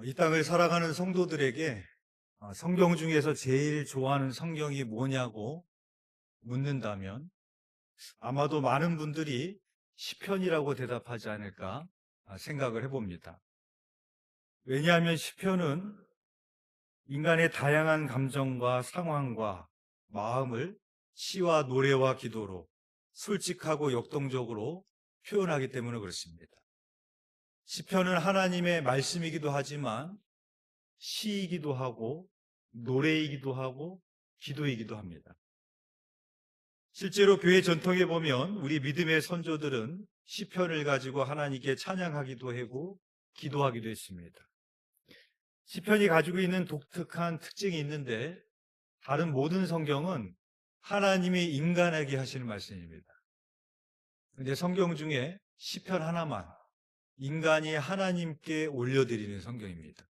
이 땅을 살아가는 성도들에게 성경 중에서 제일 좋아하는 성경이 뭐냐고 묻는다면 아마도 많은 분들이 시편이라고 대답하지 않을까 생각을 해봅니다. 왜냐하면 시편은 인간의 다양한 감정과 상황과 마음을 시와 노래와 기도로 솔직하고 역동적으로 표현하기 때문에 그렇습니다. 시편은 하나님의 말씀이기도 하지만 시이기도 하고 노래이기도 하고 기도이기도 합니다. 실제로 교회 전통에 보면 우리 믿음의 선조들은 시편을 가지고 하나님께 찬양하기도 하고 기도하기도 했습니다. 시편이 가지고 있는 독특한 특징이 있는데 다른 모든 성경은 하나님이 인간에게 하시는 말씀입니다. 그런데 성경 중에 시편 하나만 인간이 하나님께 올려드리는 성경입니다.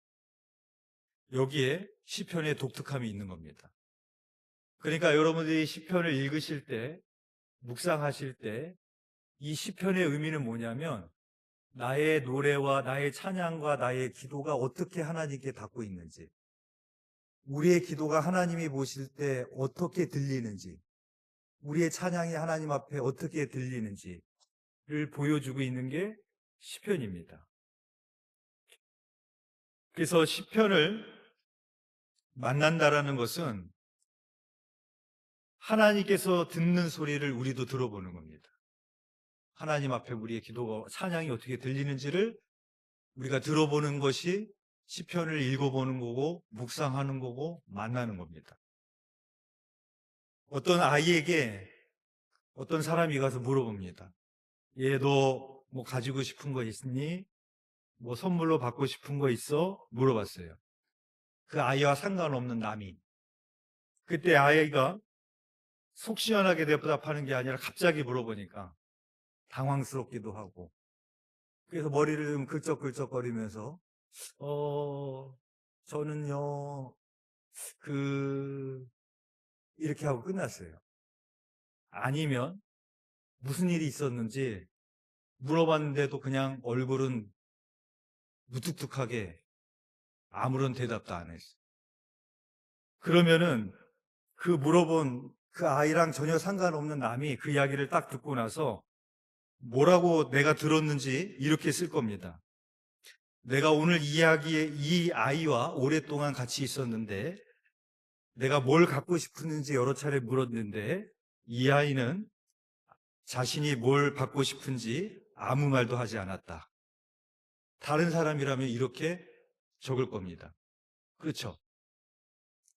여기에 시편의 독특함이 있는 겁니다. 그러니까 여러분들이 시편을 읽으실 때, 묵상하실 때 이 시편의 의미는 뭐냐면 나의 노래와 나의 찬양과 나의 기도가 어떻게 하나님께 닿고 있는지, 우리의 기도가 하나님이 보실 때 어떻게 들리는지, 우리의 찬양이 하나님 앞에 어떻게 들리는지를 보여주고 있는 게 시편입니다. 그래서 시편을 만난다라는 것은 하나님께서 듣는 소리를 우리도 들어보는 겁니다. 하나님 앞에 우리의 기도가, 찬양이 어떻게 들리는지를 우리가 들어보는 것이 시편을 읽어보는 거고 묵상하는 거고 만나는 겁니다. 어떤 아이에게 어떤 사람이 가서 물어봅니다. 얘 너 뭐 가지고 싶은 거 있니? 뭐 선물로 받고 싶은 거 있어? 물어봤어요. 그 아이와 상관없는 남이. 그때 아이가 속 시원하게 대답하는 게 아니라 갑자기 물어보니까 당황스럽기도 하고, 그래서 머리를 좀 긁적긁적거리면서 저는요 이렇게 하고 끝났어요. 아니면 무슨 일이 있었는지 물어봤는데도 그냥 얼굴은 무뚝뚝하게 아무런 대답도 안 했어요. 그러면은 그 물어본 그 아이랑 전혀 상관없는 남이 그 이야기를 딱 듣고 나서 뭐라고 내가 들었는지 이렇게 쓸 겁니다. 내가 오늘 이 아이와 오랫동안 같이 있었는데 내가 뭘 갖고 싶었는지 여러 차례 물었는데 이 아이는 자신이 뭘 받고 싶은지 아무 말도 하지 않았다. 다른 사람이라면 이렇게 적을 겁니다. 그렇죠?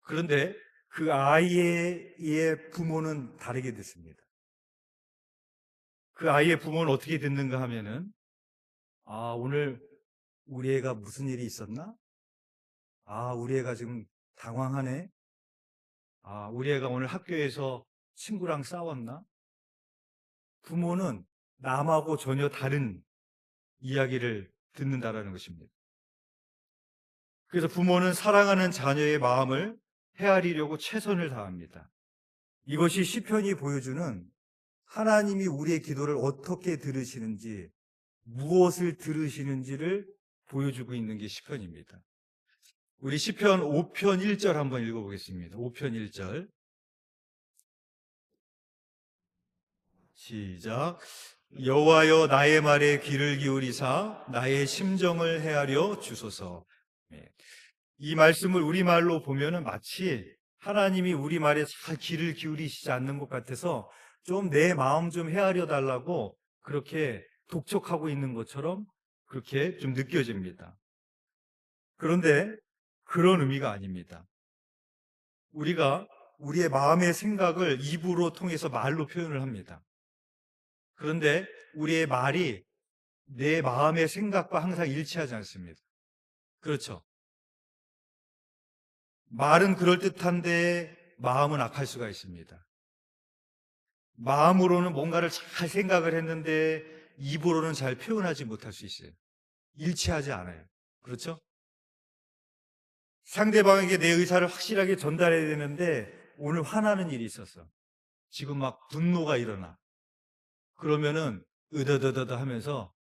그런데 그 아이의 부모는 다르게 듣습니다. 그 아이의 부모는 어떻게 듣는가 하면은 오늘 우리 애가 무슨 일이 있었나? 우리 애가 지금 당황하네? 우리 애가 오늘 학교에서 친구랑 싸웠나? 부모는 남하고 전혀 다른 이야기를 듣는다라는 것입니다. 그래서 부모는 사랑하는 자녀의 마음을 헤아리려고 최선을 다합니다. 이것이 시편이 보여주는 하나님이 우리의 기도를 어떻게 들으시는지, 무엇을 들으시는지를 보여주고 있는 게 시편입니다. 우리 시편 5편 1절 한번 읽어보겠습니다. 5편 1절 시작. 여호와여 나의 말에 귀를 기울이사 나의 심정을 헤아려 주소서. 네. 이 말씀을 우리말로 보면은 마치 하나님이 우리 말에 잘 귀를 기울이시지 않는 것 같아서 좀 내 마음 좀 헤아려 달라고 그렇게 독촉하고 있는 것처럼 그렇게 좀 느껴집니다. 그런데 그런 의미가 아닙니다. 우리가 우리의 마음의 생각을 입으로 통해서 말로 표현을 합니다. 그런데 우리의 말이 내 마음의 생각과 항상 일치하지 않습니다. 그렇죠? 말은 그럴듯한데 마음은 악할 수가 있습니다. 마음으로는 뭔가를 잘 생각을 했는데 입으로는 잘 표현하지 못할 수 있어요. 일치하지 않아요. 그렇죠? 상대방에게 내 의사를 확실하게 전달해야 되는데 오늘 화나는 일이 있었어. 지금 막 분노가 일어나. 그러면은 으더더더더 하면서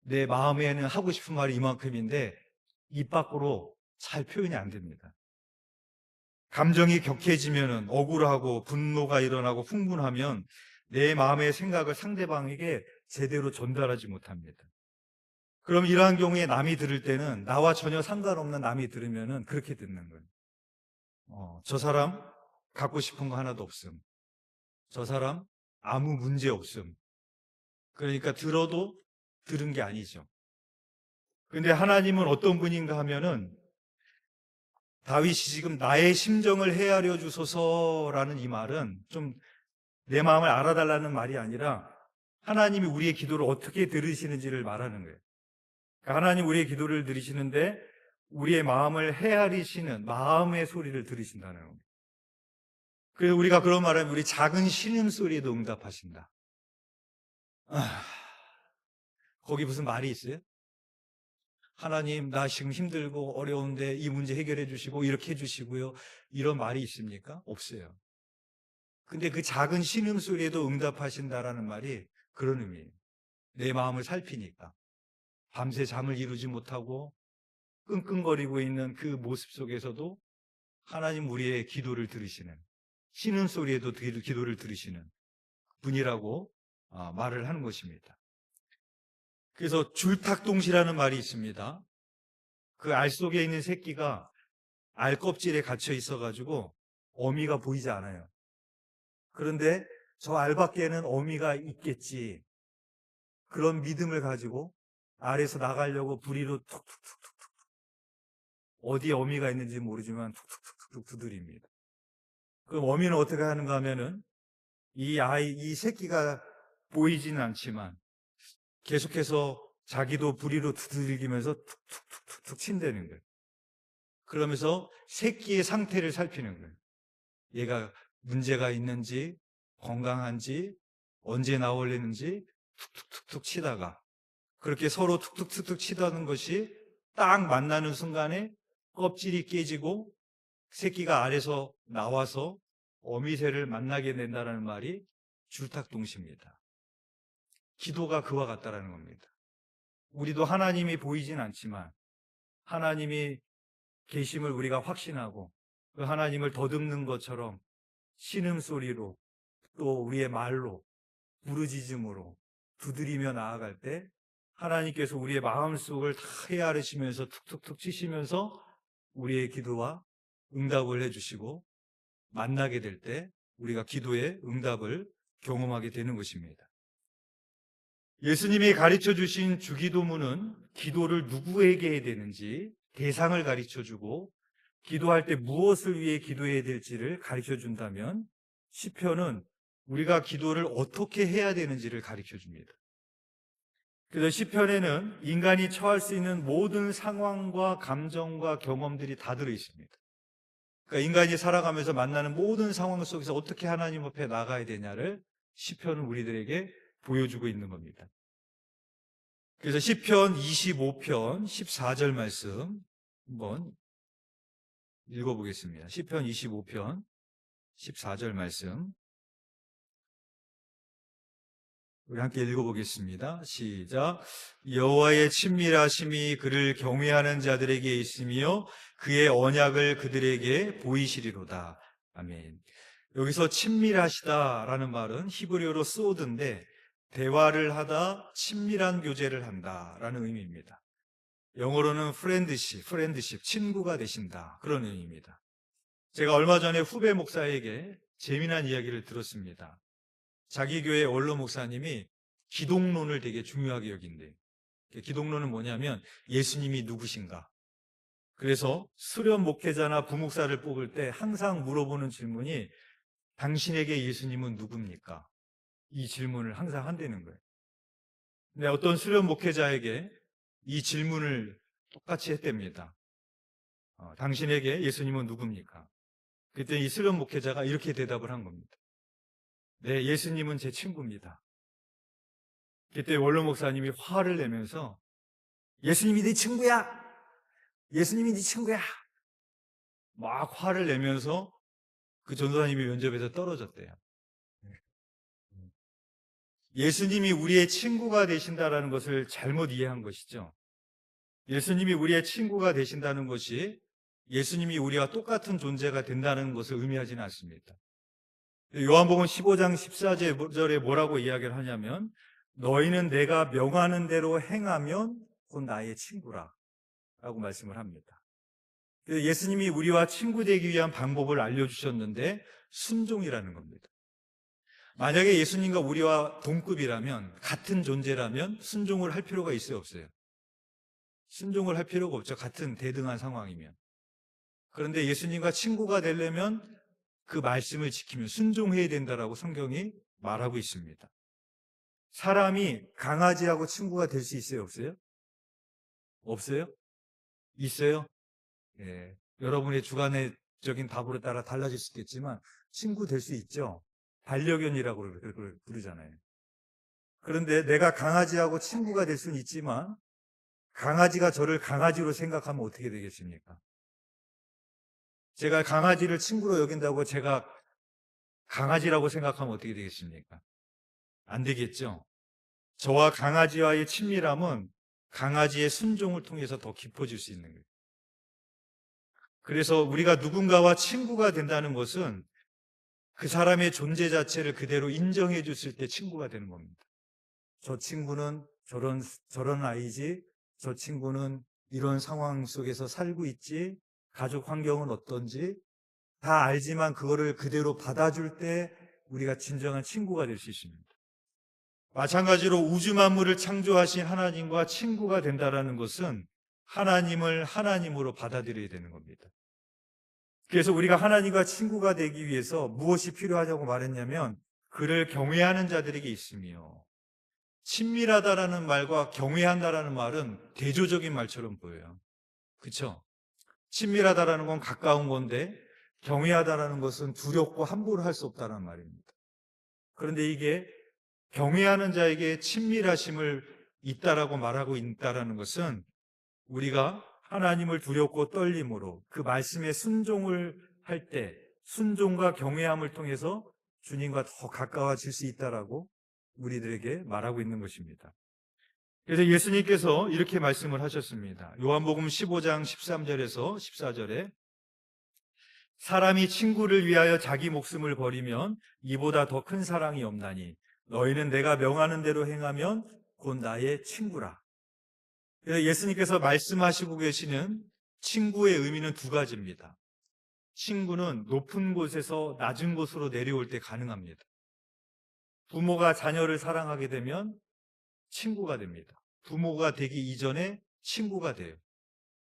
내 마음에는 하고 싶은 말이 이만큼인데 입 밖으로 잘 표현이 안 됩니다. 감정이 격해지면은 억울하고 분노가 일어나고 흥분하면 내 마음의 생각을 상대방에게 제대로 전달하지 못합니다. 그럼 이러한 경우에 남이 들을 때는 나와 전혀 상관없는 남이 들으면은 그렇게 듣는 거예요. 저 사람 갖고 싶은 거 하나도 없음. 저 사람 아무 문제 없음. 그러니까 들어도 들은 게 아니죠. 근데 하나님은 어떤 분인가 하면은 다윗이 지금 나의 심정을 헤아려 주소서라는 이 말은 좀 내 마음을 알아달라는 말이 아니라 하나님이 우리의 기도를 어떻게 들으시는지를 말하는 거예요. 그러니까 하나님 우리의 기도를 들으시는데 우리의 마음을 헤아리시는 마음의 소리를 들으신다는 겁니다. 그래서 우리가 그런 말하면 우리 작은 신음소리에도 응답하신다. 거기 무슨 말이 있어요? 하나님 나 지금 힘들고 어려운데 이 문제 해결해 주시고 이렇게 해 주시고요. 이런 말이 있습니까? 없어요. 근데 그 작은 신음소리에도 응답하신다라는 말이 그런 의미예요. 내 마음을 살피니까. 밤새 잠을 이루지 못하고 끙끙거리고 있는 그 모습 속에서도 하나님 우리의 기도를 들으시는, 신음소리에도 기도를 들으시는 분이라고 말을 하는 것입니다. 그래서 줄탁동시라는 말이 있습니다. 그 알 속에 있는 새끼가 알 껍질에 갇혀 있어가지고 어미가 보이지 않아요. 그런데 저 알 밖에는 어미가 있겠지. 그런 믿음을 가지고 알에서 나가려고 부리로 툭툭툭툭 어디에 어미가 있는지 모르지만 툭툭툭툭 두드립니다. 그럼 어미는 어떻게 하는가 하면은 이 새끼가 보이지는 않지만 계속해서 자기도 부리로 두들기면서 툭툭툭툭 친다는 거예요. 그러면서 새끼의 상태를 살피는 거예요. 얘가 문제가 있는지, 건강한지, 언제 나올리는지 툭툭툭툭 치다가 그렇게 서로 툭툭툭툭 치다는 것이 딱 만나는 순간에 껍질이 깨지고 새끼가 알에서 나와서 어미새를 만나게 된다는 말이 줄탁동시입니다. 기도가 그와 같다라는 겁니다. 우리도 하나님이 보이진 않지만 하나님이 계심을 우리가 확신하고 그 하나님을 더듬는 것처럼 신음소리로 또 우리의 말로 부르짖음으로 두드리며 나아갈 때 하나님께서 우리의 마음속을 다 헤아리시면서 툭툭툭 치시면서 우리의 기도와 응답을 해주시고 만나게 될 때 우리가 기도의 응답을 경험하게 되는 것입니다. 예수님이 가르쳐 주신 주기도문은 기도를 누구에게 해야 되는지 대상을 가르쳐 주고 기도할 때 무엇을 위해 기도해야 될지를 가르쳐 준다면 시편은 우리가 기도를 어떻게 해야 되는지를 가르쳐 줍니다. 그래서 시편에는 인간이 처할 수 있는 모든 상황과 감정과 경험들이 다 들어 있습니다. 그러니까 인간이 살아가면서 만나는 모든 상황 속에서 어떻게 하나님 앞에 나가야 되냐를 시편은 우리들에게 보여주고 있는 겁니다. 그래서 시편 25편 14절 말씀 한번 읽어보겠습니다. 시편 25편 14절 말씀 우리 함께 읽어보겠습니다. 시작. 여호와의 친밀하심이 그를 경외하는 자들에게 있으며 그의 언약을 그들에게 보이시리로다. 아멘. 여기서 친밀하시다라는 말은 히브리어로 소드인데 대화를 하다 친밀한 교제를 한다라는 의미입니다. 영어로는 프렌드십, 친구가 되신다 그런 의미입니다. 제가 얼마 전에 후배 목사에게 재미난 이야기를 들었습니다. 자기 교회 원로 목사님이 기독론을 되게 중요하게 여긴대요. 기독론은 뭐냐면 예수님이 누구신가. 그래서 수련 목회자나 부목사를 뽑을 때 항상 물어보는 질문이 당신에게 예수님은 누굽니까? 이 질문을 항상 한다는 거예요. 근데 어떤 수련 목회자에게 이 질문을 똑같이 했답니다. 당신에게 예수님은 누굽니까? 그때 이 수련 목회자가 이렇게 대답을 한 겁니다. 네, 예수님은 제 친구입니다. 그때 원로 목사님이 화를 내면서 예수님이 네 친구야! 예수님이 네 친구야! 막 화를 내면서 그 전도사님이 면접에서 떨어졌대요. 예수님이 우리의 친구가 되신다라는 것을 잘못 이해한 것이죠. 예수님이 우리의 친구가 되신다는 것이 예수님이 우리와 똑같은 존재가 된다는 것을 의미하지는 않습니다. 요한복음 15장 14절에 뭐라고 이야기를 하냐면 너희는 내가 명하는 대로 행하면 곧 나의 친구라 라고 말씀을 합니다. 예수님이 우리와 친구 되기 위한 방법을 알려주셨는데 순종이라는 겁니다. 만약에 예수님과 우리와 동급이라면, 같은 존재라면 순종을 할 필요가 있어요, 없어요? 순종을 할 필요가 없죠. 같은 대등한 상황이면. 그런데 예수님과 친구가 되려면 그 말씀을 지키면 순종해야 된다라고 성경이 말하고 있습니다. 사람이 강아지하고 친구가 될 수 있어요, 없어요? 없어요? 있어요? 예. 여러분의 주관적인 답으로 따라 달라질 수 있겠지만 친구 될 수 있죠. 반려견이라고 부르잖아요. 그런데 내가 강아지하고 친구가 될 수는 있지만 강아지가 저를 강아지로 생각하면 어떻게 되겠습니까? 제가 강아지를 친구로 여긴다고 제가 강아지라고 생각하면 어떻게 되겠습니까? 안 되겠죠. 저와 강아지와의 친밀함은 강아지의 순종을 통해서 더 깊어질 수 있는 거예요. 그래서 우리가 누군가와 친구가 된다는 것은 그 사람의 존재 자체를 그대로 인정해 줬을 때 친구가 되는 겁니다. 저 친구는 저런 아이지, 저 친구는 이런 상황 속에서 살고 있지, 가족 환경은 어떤지 다 알지만 그거를 그대로 받아줄 때 우리가 진정한 친구가 될 수 있습니다. 마찬가지로 우주 만물을 창조하신 하나님과 친구가 된다는 것은 하나님을 하나님으로 받아들여야 되는 겁니다. 그래서 우리가 하나님과 친구가 되기 위해서 무엇이 필요하냐고 말했냐면 그를 경외하는 자들에게 있으며, 친밀하다라는 말과 경외한다라는 말은 대조적인 말처럼 보여요. 그렇죠? 친밀하다라는 건 가까운 건데 경외하다라는 것은 두렵고 함부로 할 수 없다는 말입니다. 그런데 이게 경외하는 자에게 친밀하심을 있다라고 말하고 있다라는 것은 우리가 하나님을 두렵고 떨림으로 그 말씀에 순종을 할 때 순종과 경외함을 통해서 주님과 더 가까워질 수 있다라고 우리들에게 말하고 있는 것입니다. 그래서 예수님께서 이렇게 말씀을 하셨습니다. 요한복음 15장 13절에서 14절에 사람이 친구를 위하여 자기 목숨을 버리면 이보다 더 큰 사랑이 없나니 너희는 내가 명하는 대로 행하면 곧 나의 친구라. 예수님께서 말씀하시고 계시는 친구의 의미는 두 가지입니다. 친구는 높은 곳에서 낮은 곳으로 내려올 때 가능합니다. 부모가 자녀를 사랑하게 되면 친구가 됩니다. 부모가 되기 이전에 친구가 돼요.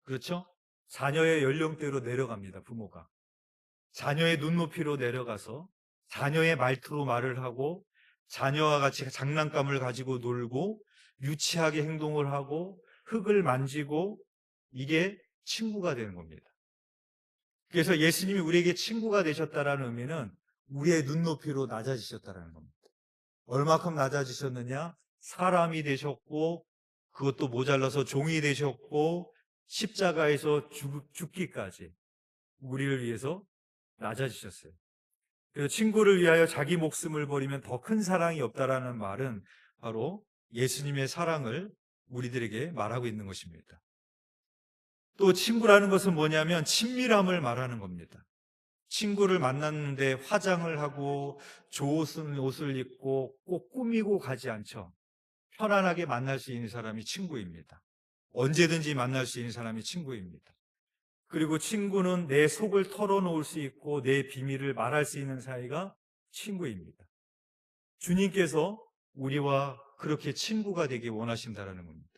그렇죠? 자녀의 연령대로 내려갑니다, 부모가. 자녀의 눈높이로 내려가서 자녀의 말투로 말을 하고 자녀와 같이 장난감을 가지고 놀고 유치하게 행동을 하고 흙을 만지고 이게 친구가 되는 겁니다. 그래서 예수님이 우리에게 친구가 되셨다는 의미는 우리의 눈높이로 낮아지셨다는 겁니다. 얼마큼 낮아지셨느냐? 사람이 되셨고 그것도 모자라서 종이 되셨고 십자가에서 죽기까지 우리를 위해서 낮아지셨어요. 그래서 친구를 위하여 자기 목숨을 버리면 더 큰 사랑이 없다라는 말은 바로 예수님의 사랑을 우리들에게 말하고 있는 것입니다. 또 친구라는 것은 뭐냐면 친밀함을 말하는 겁니다. 친구를 만났는데 화장을 하고 좋은 옷을 입고 꼭 꾸미고 가지 않죠. 편안하게 만날 수 있는 사람이 친구입니다. 언제든지 만날 수 있는 사람이 친구입니다. 그리고 친구는 내 속을 털어놓을 수 있고 내 비밀을 말할 수 있는 사이가 친구입니다. 주님께서 우리와 그렇게 친구가 되기 원하신다는 겁니다.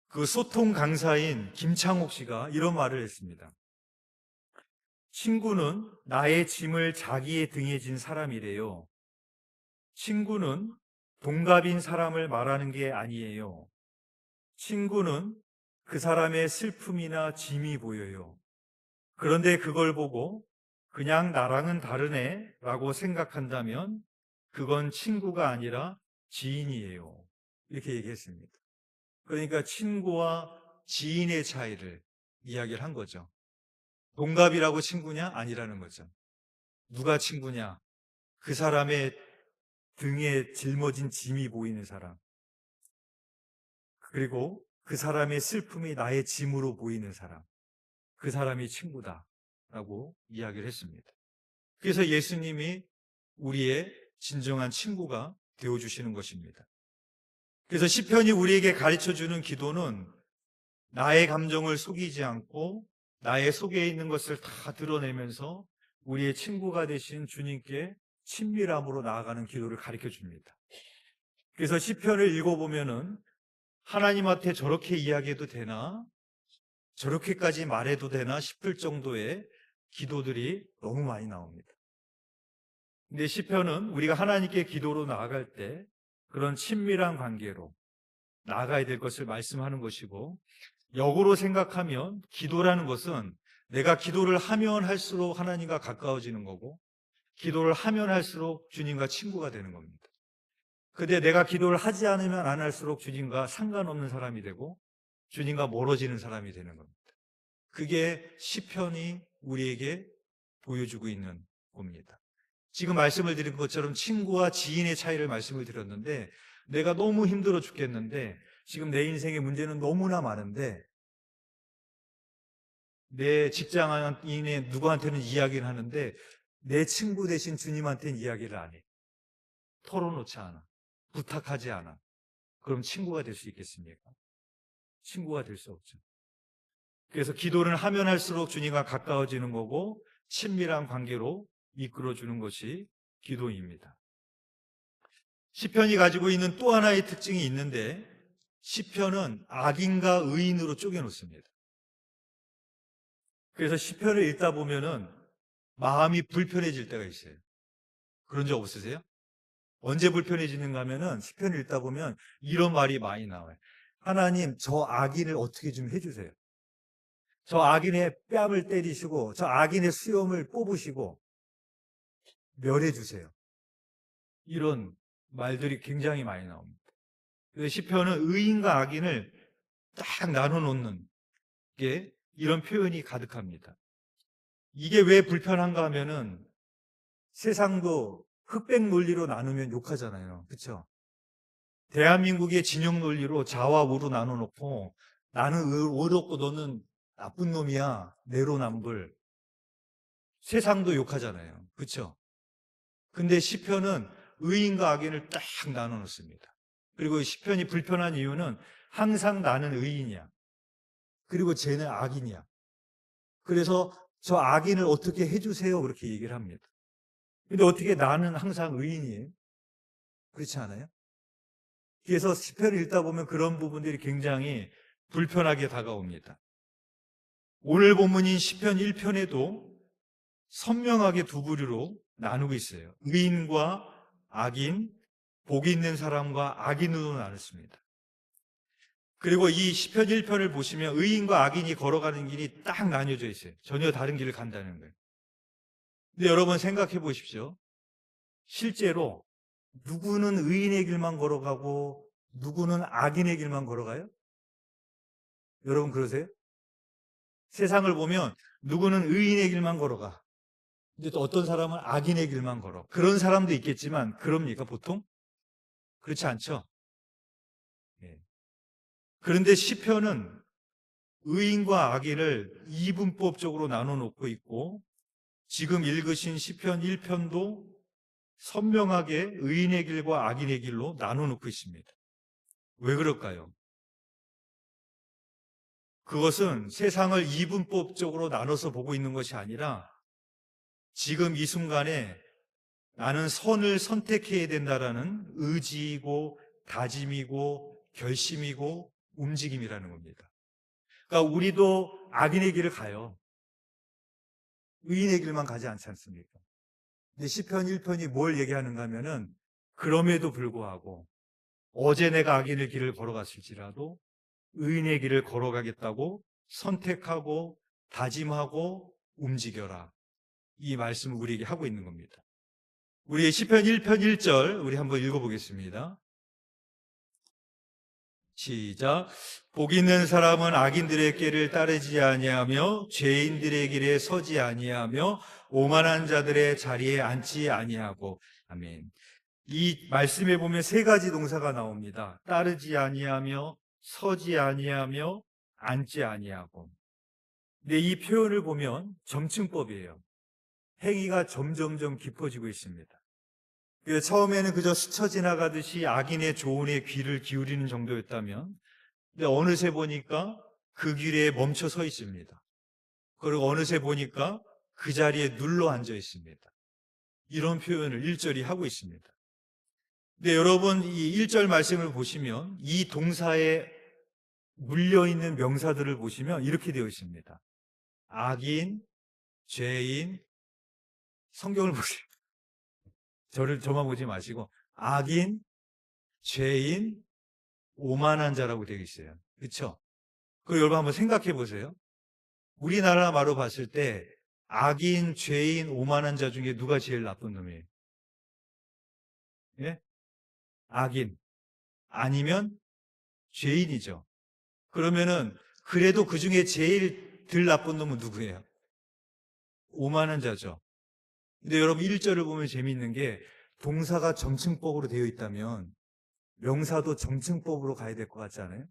그 소통 강사인 김창옥 씨가 이런 말을 했습니다. 친구는 나의 짐을 자기의 등에 진 사람이래요. 친구는 동갑인 사람을 말하는 게 아니에요. 친구는 그 사람의 슬픔이나 짐이 보여요. 그런데 그걸 보고 그냥 나랑은 다르네 라고 생각한다면 그건 친구가 아니라 지인이에요. 이렇게 얘기했습니다. 그러니까 친구와 지인의 차이를 이야기를 한 거죠. 동갑이라고 친구냐? 아니라는 거죠. 누가 친구냐? 그 사람의 등에 짊어진 짐이 보이는 사람. 그리고 그 사람의 슬픔이 나의 짐으로 보이는 사람, 그 사람이 친구다라고 이야기를 했습니다. 그래서 예수님이 우리의 진정한 친구가 되어주시는 것입니다. 그래서 시편이 우리에게 가르쳐주는 기도는 나의 감정을 속이지 않고 나의 속에 있는 것을 다 드러내면서 우리의 친구가 되신 주님께 친밀함으로 나아가는 기도를 가르쳐 줍니다. 그래서 시편을 읽어보면은 하나님한테 저렇게 이야기해도 되나? 저렇게까지 말해도 되나 싶을 정도의 기도들이 너무 많이 나옵니다. 근데 시편은 우리가 하나님께 기도로 나아갈 때 그런 친밀한 관계로 나아가야 될 것을 말씀하는 것이고, 역으로 생각하면 기도라는 것은 내가 기도를 하면 할수록 하나님과 가까워지는 거고, 기도를 하면 할수록 주님과 친구가 되는 겁니다. 근데 내가 기도를 하지 않으면 안 할수록 주님과 상관없는 사람이 되고 주님과 멀어지는 사람이 되는 겁니다. 그게 시편이 우리에게 보여주고 있는 겁니다. 지금 말씀을 드린 것처럼 친구와 지인의 차이를 말씀을 드렸는데, 내가 너무 힘들어 죽겠는데 지금 내 인생의 문제는 너무나 많은데 내 직장인의 누구한테는 이야기를 하는데 내 친구 대신 주님한테는 이야기를 안 해. 털어놓지 않아. 부탁하지 않아. 그럼 친구가 될 수 있겠습니까? 친구가 될 수 없죠. 그래서 기도를 하면 할수록 주님과 가까워지는 거고 친밀한 관계로 이끌어주는 것이 기도입니다. 시편이 가지고 있는 또 하나의 특징이 있는데, 시편은 악인과 의인으로 쪼개놓습니다. 그래서 시편을 읽다 보면은 마음이 불편해질 때가 있어요. 그런 적 없으세요? 언제 불편해지는가 하면은 시편을 읽다 보면 이런 말이 많이 나와요. 하나님, 저 악인을 어떻게 좀 해주세요. 저 악인의 뺨을 때리시고 저 악인의 수염을 뽑으시고 멸해주세요. 이런 말들이 굉장히 많이 나옵니다. 그래서 시편은 의인과 악인을 딱 나눠놓는 게 이런 표현이 가득합니다. 이게 왜 불편한가 하면은 세상도 흑백 논리로 나누면 욕하잖아요. 그렇죠? 대한민국의 진영 논리로 좌와 우로 나눠놓고 나는 의롭고 너는 나쁜 놈이야, 내로남불. 세상도 욕하잖아요. 그렇죠? 근데 시편은 의인과 악인을 딱 나눠놓습니다. 그리고 시편이 불편한 이유는 항상 나는 의인이야. 그리고 쟤는 악인이야. 그래서 저 악인을 어떻게 해주세요, 그렇게 얘기를 합니다. 근데 어떻게 나는 항상 의인이에요? 그렇지 않아요? 그래서 시편을 읽다 보면 그런 부분들이 굉장히 불편하게 다가옵니다. 오늘 본문인 시편 1편에도 선명하게 두 부류로 나누고 있어요. 의인과 악인, 복이 있는 사람과 악인으로 나눴습니다. 그리고 이 시편 1편을 보시면 의인과 악인이 걸어가는 길이 딱 나뉘어져 있어요. 전혀 다른 길을 간다는 거예요. 근데 여러분 생각해 보십시오. 실제로 누구는 의인의 길만 걸어가고 누구는 악인의 길만 걸어가요? 여러분 그러세요? 세상을 보면 누구는 의인의 길만 걸어가. 근데 또 어떤 사람은 악인의 길만 걸어. 그런 사람도 있겠지만 그럽니까 보통? 그렇지 않죠? 예. 그런데 시편은 의인과 악인을 이분법적으로 나눠놓고 있고, 지금 읽으신 시편 1편도 선명하게 의인의 길과 악인의 길로 나눠놓고 있습니다. 왜 그럴까요? 그것은 세상을 이분법적으로 나눠서 보고 있는 것이 아니라 지금 이 순간에 나는 선을 선택해야 된다라는 의지이고 다짐이고 결심이고 움직임이라는 겁니다. 그러니까 우리도 악인의 길을 가요. 의인의 길만 가지 않지 않습니까? 근데 시편 1편이 뭘 얘기하는가 하면은 그럼에도 불구하고 어제 내가 악인의 길을 걸어갔을지라도 의인의 길을 걸어가겠다고 선택하고 다짐하고 움직여라. 이 말씀을 우리에게 하고 있는 겁니다. 우리 시편 1편 1절 우리 한번 읽어보겠습니다. 시작. 복 있는 사람은 악인들의 길을 따르지 아니하며 죄인들의 길에 서지 아니하며 오만한 자들의 자리에 앉지 아니하고. 아멘. 이 말씀에 보면 세 가지 동사가 나옵니다. 따르지 아니하며, 서지 아니하며 앉지 아니하고. 근데 이 표현을 보면 점층법이에요. 행위가 점점점 깊어지고 있습니다. 그래서 처음에는 그저 스쳐 지나가듯이 악인의 조언에 귀를 기울이는 정도였다면, 근데 어느새 보니까 그 길에 멈춰 서 있습니다. 그리고 어느새 보니까 그 자리에 눌러 앉아 있습니다. 이런 표현을 1절이 하고 있습니다. 근데 여러분, 이 1절 말씀을 보시면 이 동사에 물려있는 명사들을 보시면 이렇게 되어 있습니다. 악인, 죄인, 성경을 보세요. 저만 보지 마시고, 악인, 죄인, 오만한 자라고 되어 있어요. 그렇죠? 그리고 여러분 한번 생각해 보세요. 우리나라 말로 봤을 때 악인, 죄인, 오만한 자 중에 누가 제일 나쁜 놈이에요? 예? 악인. 아니면 죄인이죠. 그러면은 그래도 그 중에 제일 덜 나쁜 놈은 누구예요? 오만한 자죠. 근데 여러분 1절을 보면 재미있는 게 동사가 점층법으로 되어 있다면 명사도 점층법으로 가야 될 것 같지 않아요?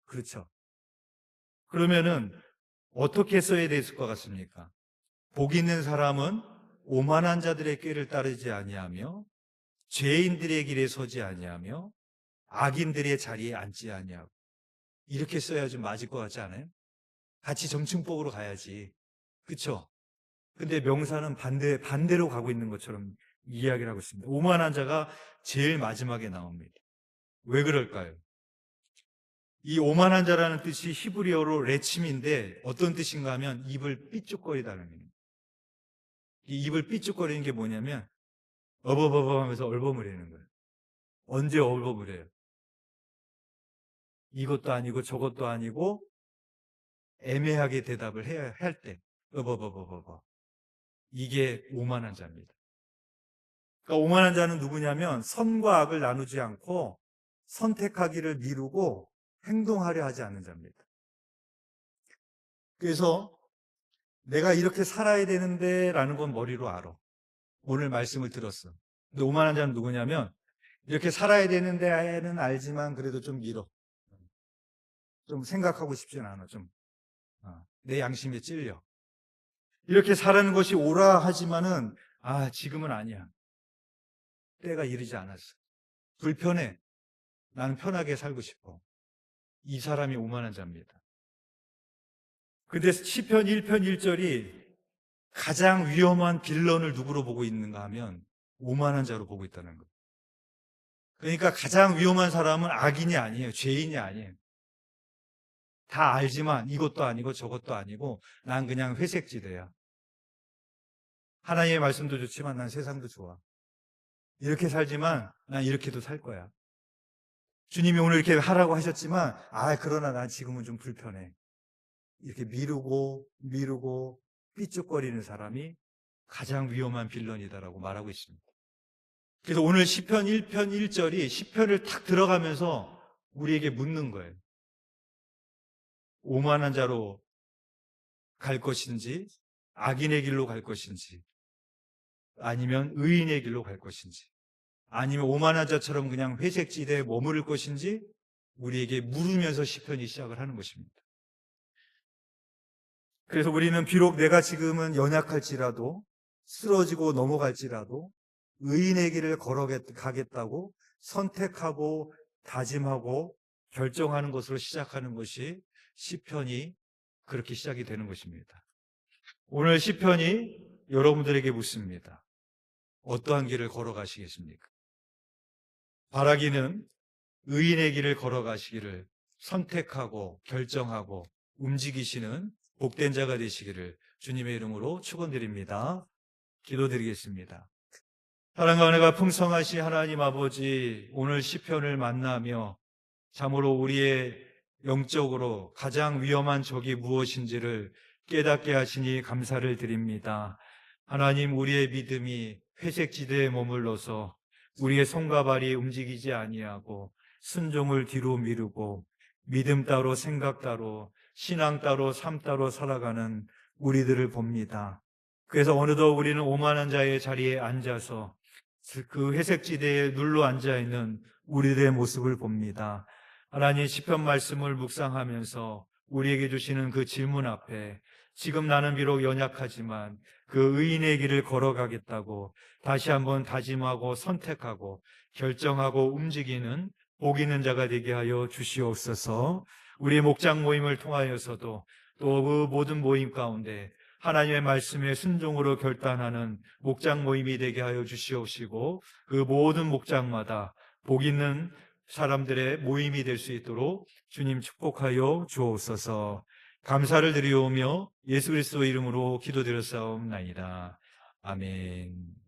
그렇죠. 그러면은 어떻게 써야 됐을 것 같습니까? 복 있는 사람은 오만한 자들의 꾀를 따르지 아니하며 죄인들의 길에 서지 아니하며 악인들의 자리에 앉지 아니하고. 이렇게 써야 좀 맞을 것 같지 않아요? 같이 점층법으로 가야지. 그렇죠? 근데 명사는 반대로 가고 있는 것처럼 이야기를 하고 있습니다. 오만한 자가 제일 마지막에 나옵니다. 왜 그럴까요? 이 오만한 자라는 뜻이 히브리어로 레침인데 어떤 뜻인가 하면 입을 삐죽거리다는 겁니다. 이 입을 삐죽거리는 게 뭐냐면 어버버버 하면서 얼버무리는 거예요. 언제 얼버무려요? 이것도 아니고 저것도 아니고 애매하게 대답을 해야 할 때 어버버버버버. 이게 오만한 자입니다. 그러니까 오만한 자는 누구냐면 선과 악을 나누지 않고 선택하기를 미루고 행동하려 하지 않는 자입니다. 그래서 내가 이렇게 살아야 되는데 라는 건 머리로 알아. 오늘 말씀을 들었어. 근데 오만한 자는 누구냐면 이렇게 살아야 되는데는 알지만 그래도 좀 미뤄. 좀 생각하고 싶진 않아. 내 양심에 찔려. 이렇게 살아는 것이 옳아 하지만은 지금은 아니야. 때가 이르지 않았어. 불편해. 나는 편하게 살고 싶어. 이 사람이 오만한 자입니다. 근데 시편 1편 1절이 가장 위험한 빌런을 누구로 보고 있는가 하면 오만한 자로 보고 있다는 거예요. 그러니까 가장 위험한 사람은 악인이 아니에요. 죄인이 아니에요. 다 알지만 이것도 아니고 저것도 아니고 난 그냥 회색지대야. 하나님의 말씀도 좋지만 난 세상도 좋아. 이렇게 살지만 난 이렇게도 살 거야. 주님이 오늘 이렇게 하라고 하셨지만 그러나 난 지금은 좀 불편해. 이렇게 미루고 삐죽거리는 사람이 가장 위험한 빌런이다라고 말하고 있습니다. 그래서 오늘 시편 1편 1절이 시편을 탁 들어가면서 우리에게 묻는 거예요. 오만한 자로 갈 것인지 악인의 길로 갈 것인지 아니면 의인의 길로 갈 것인지 아니면 오만한 자처럼 그냥 회색지대에 머무를 것인지 우리에게 물으면서 시편이 시작을 하는 것입니다. 그래서 우리는 비록 내가 지금은 연약할지라도 쓰러지고 넘어갈지라도 의인의 길을 걸어가겠다고 선택하고 다짐하고 결정하는 것으로 시작하는 것이 시편이 그렇게 시작이 되는 것입니다. 오늘 시편이 여러분들에게 묻습니다. 어떠한 길을 걸어가시겠습니까? 바라기는 의인의 길을 걸어가시기를 선택하고 결정하고 움직이시는 복된 자가 되시기를 주님의 이름으로 축원드립니다. 기도드리겠습니다. 사랑과 은혜가 풍성하신 하나님 아버지, 오늘 시편을 만나며 참으로 우리의 영적으로 가장 위험한 적이 무엇인지를 깨닫게 하시니 감사를 드립니다. 하나님, 우리의 믿음이 회색지대에 머물러서 우리의 손과 발이 움직이지 아니하고 순종을 뒤로 미루고 믿음 따로 생각 따로 신앙 따로 삶 따로 살아가는 우리들을 봅니다. 그래서 어느덧 우리는 오만한 자의 자리에 앉아서 그 회색지대에 눌러 앉아있는 우리들의 모습을 봅니다. 하나님 시편 말씀을 묵상하면서 우리에게 주시는 그 질문 앞에 지금 나는 비록 연약하지만 그 의인의 길을 걸어가겠다고 다시 한번 다짐하고 선택하고 결정하고 움직이는 복 있는 자가 되게 하여 주시옵소서. 우리의 목장 모임을 통하여서도 또 그 모든 모임 가운데 하나님의 말씀에 순종으로 결단하는 목장 모임이 되게 하여 주시옵시고 그 모든 목장마다 복 있는 사람들의 모임이 될 수 있도록 주님 축복하여 주옵소서. 감사를 드리오며 예수 그리스도 이름으로 기도드렸사옵나이다. 아멘.